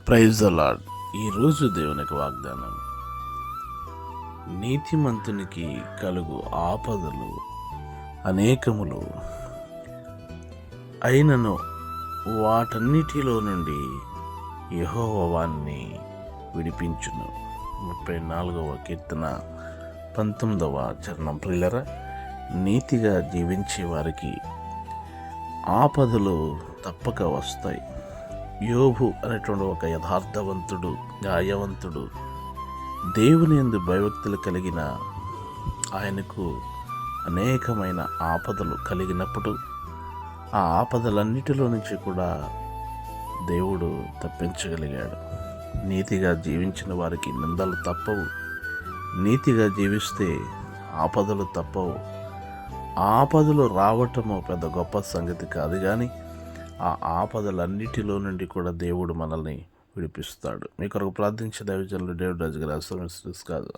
Praise the lord. ఈరోజు దేవునికి వాగ్దానం, నీతిమంతునికి కలుగు ఆపదలు అనేకములు, అయినను వాటన్నిటిలో నుండి యెహోవా వాణ్ణి విడిపించును. 34వ కీర్తన 19వ చరణం. ప్రియులరా, నీతిగా జీవించే వారికి ఆపదలు తప్పక వస్తాయి. యోబు అనేటువంటి ఒక యథార్థవంతుడు, న్యాయవంతుడు, దేవుని యందు భయభక్తులు కలిగిన ఆయనకు అనేకమైన ఆపదలు కలిగినప్పుడు ఆ ఆపదలన్నిటిలో నుంచి కూడా దేవుడు తప్పించగలిగాడు. నీతిగా జీవించిన వారికి నిందలు తప్పవు. నీతిగా జీవిస్తే ఆపదలు తప్పవు. ఆపదలు రావటము పెద్ద గొప్ప సంగతి కాదు, కానీ ఆ ఆపదలన్నిటిలో నుండి కూడా దేవుడు మనల్ని విడిపిస్తాడు. మీ కొరకు ప్రార్థించే దైవజనులు డేవిడ్ రాజు గారు కాదు.